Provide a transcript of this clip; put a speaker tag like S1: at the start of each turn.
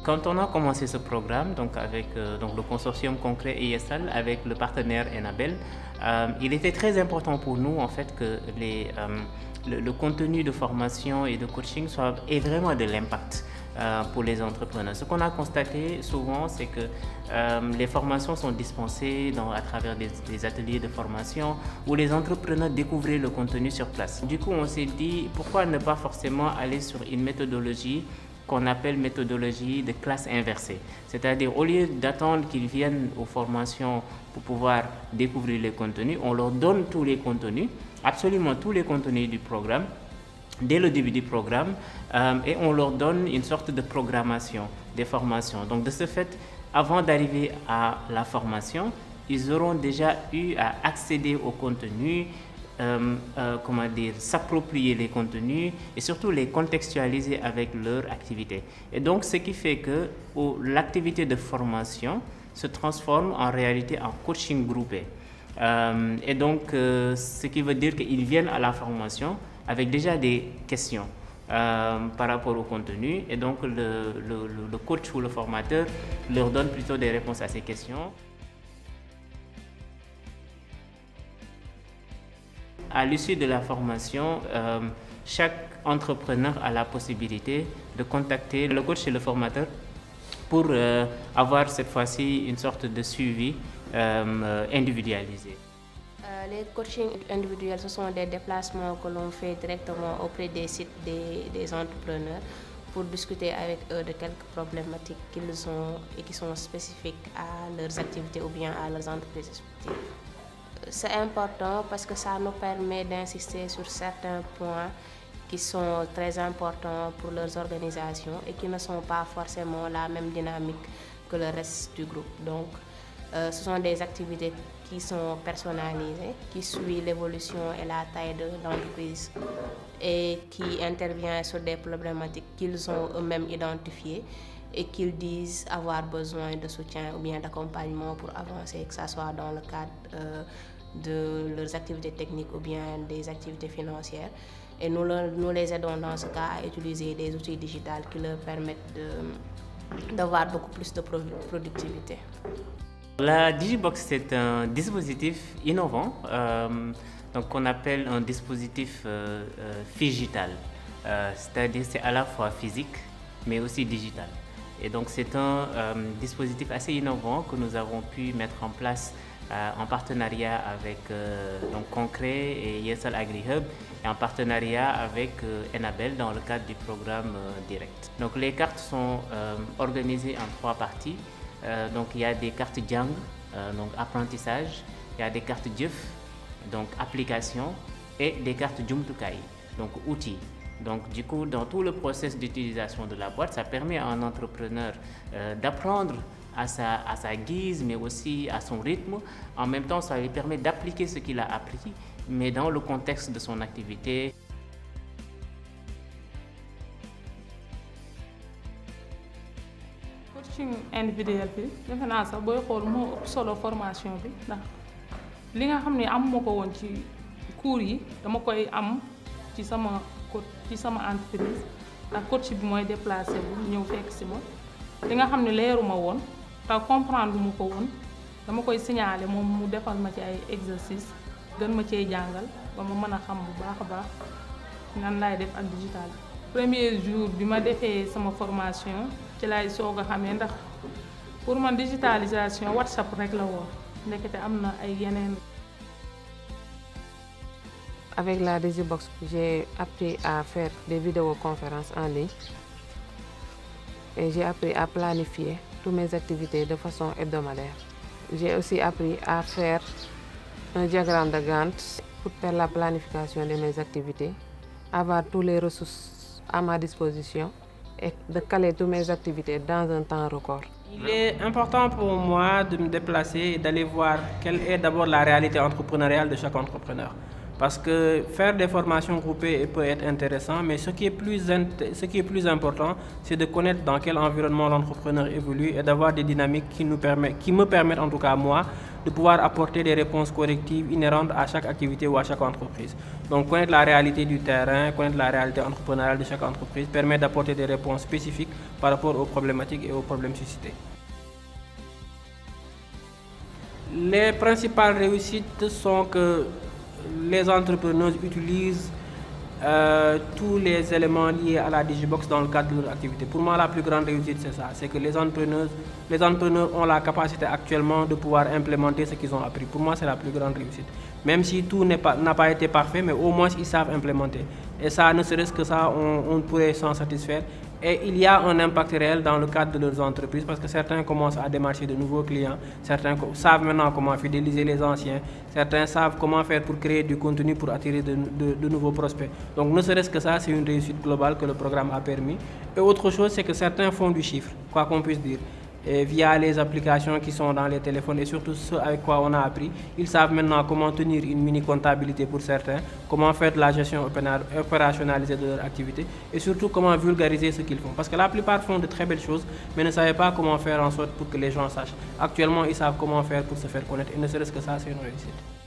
S1: Quand on a commencé ce programme, donc avec donc le consortium concret ESL avec le partenaire Enabel, il était très important pour nous en fait que le contenu de formation et de coaching ait vraiment de l'impact pour les entrepreneurs. Ce qu'on a constaté souvent, c'est que les formations sont dispensées à travers des ateliers de formation où les entrepreneurs découvraient le contenu sur place. Du coup, on s'est dit pourquoi ne pas forcément aller sur une méthodologie qu'on appelle méthodologie de classe inversée. C'est-à-dire, au lieu d'attendre qu'ils viennent aux formations pour pouvoir découvrir les contenus, on leur donne tous les contenus, absolument tous les contenus du programme, dès le début du programme, et on leur donne une sorte de programmation des formations. Donc, de ce fait, avant d'arriver à la formation, ils auront déjà eu à accéder au contenu, comment dire, s'approprier les contenus et surtout les contextualiser avec leur activité. Et donc, ce qui fait que l'activité de formation se transforme en réalité en coaching groupé. Et donc, ce qui veut dire qu'ils viennent à la formation avec déjà des questions par rapport au contenu. Et donc, le coach ou le formateur leur donne plutôt des réponses à ces questions. À l'issue de la formation, chaque entrepreneur a la possibilité de contacter le coach et le formateur pour avoir cette fois-ci une sorte de suivi individualisé.
S2: Les coachings individuels, ce sont des déplacements que l'on fait directement auprès des sites des entrepreneurs pour discuter avec eux de quelques problématiques qu'ils ont et qui sont spécifiques à leurs activités ou bien à leurs entreprises respectives. C'est important parce que ça nous permet d'insister sur certains points qui sont très importants pour leurs organisations et qui ne sont pas forcément la même dynamique que le reste du groupe. Donc, ce sont des activités qui sont personnalisées, qui suivent l'évolution et la taille de l'entreprise et qui interviennent sur des problématiques qu'ils ont eux-mêmes identifiées et qu'ils disent avoir besoin de soutien ou bien d'accompagnement pour avancer, que ce soit dans le cadre de leurs activités techniques ou bien des activités financières. Et nous les aidons dans ce cas à utiliser des outils digitaux qui leur permettent d'avoir beaucoup plus de productivité.
S1: La Digibox, c'est un dispositif innovant donc qu'on appelle un dispositif phygital. C'est-à-dire c'est à la fois physique mais aussi digital. Et donc c'est un dispositif assez innovant que nous avons pu mettre en place en partenariat avec donc Concret et ESL AgriHub et en partenariat avec Enabel dans le cadre du programme Direct. Donc les cartes sont organisées en 3 parties. Donc il y a des cartes Jang, donc apprentissage, il y a des cartes Jëf, donc application, et des cartes Jumtukai, donc outils. Donc du coup, dans tout le process d'utilisation de la boîte, ça permet à un entrepreneur d'apprendre à sa guise, mais aussi à son rythme. En même temps, ça lui permet d'appliquer ce qu'il a appris, mais dans le contexte de son activité.
S3: Coaching individuel bi defe naa sax booy xool moo ëpp solo formation bi ndax li nga xam ne amuma ko woon ci cours yi dama koy am ci sama entreprise ndax coach bi mooy déplacé bu ñëw fekk si ma li nga xam ne leeruma woon te comprendre mu ko woon dama koy signaler moom mu defal ma ci ay exercice gën ma cee jàngal ba ma mën a xam bu baax a baax nan laay def ak digital. Premier jour bi ma defee sama formation ci laay soog a xamee ndax pour man digitalisation WhatsApp rek la woon ndekete am na ay yeneen.
S4: Avec la Digibox, j'ai appris à faire des vidéoconférences en ligne et j'ai appris à planifier toutes mes activités de façon hebdomadaire. J'ai aussi appris à faire un diagramme de Gantt pour faire la planification de mes activités, avoir toutes les ressources à ma disposition et de caler toutes mes activités dans un temps record.
S5: Il est important pour moi de me déplacer et d'aller voir quelle est d'abord la réalité entrepreneuriale de chaque entrepreneur. Parce que faire des formations groupées peut être intéressant, mais ce qui est plus important, c'est de connaître dans quel environnement l'entrepreneur évolue et d'avoir des dynamiques qui me permettent en tout cas moi, de pouvoir apporter des réponses correctives inhérentes à chaque activité ou à chaque entreprise. Donc connaître la réalité du terrain, connaître la réalité entrepreneuriale de chaque entreprise permet d'apporter des réponses spécifiques par rapport aux problématiques et aux problèmes suscités. Les principales réussites sont que les entrepreneurs utilisent tous les éléments liés à la Digibox dans le cadre de leur activité. Pour moi, la plus grande réussite, c'est ça. C'est que les entrepreneurs ont la capacité actuellement de pouvoir implémenter ce qu'ils ont appris. Pour moi, c'est la plus grande réussite. Même si tout n'a pas été parfait, mais au moins, ils savent implémenter. Et ça, ne serait-ce que ça, on pourrait s'en satisfaire. Et il y a un impact réel dans le cadre de leurs entreprises parce que certains commencent à démarcher de nouveaux clients, certains savent maintenant comment fidéliser les anciens, certains savent comment faire pour créer du contenu pour attirer de nouveaux prospects. Donc ne serait-ce que ça, c'est une réussite globale que le programme a permis. Et autre chose, c'est que certains font du chiffre, quoi qu'on puisse dire. Et via les applications qui sont dans les téléphones et surtout ce avec quoi on a appris, ils savent maintenant comment tenir une mini-comptabilité pour certains, comment faire de la gestion opérationnalisée de leur activité et surtout comment vulgariser ce qu'ils font. Parce que la plupart font de très belles choses, mais ne savaient pas comment faire en sorte pour que les gens sachent. Actuellement, ils savent comment faire pour se faire connaître et ne serait-ce que ça, c'est une réussite.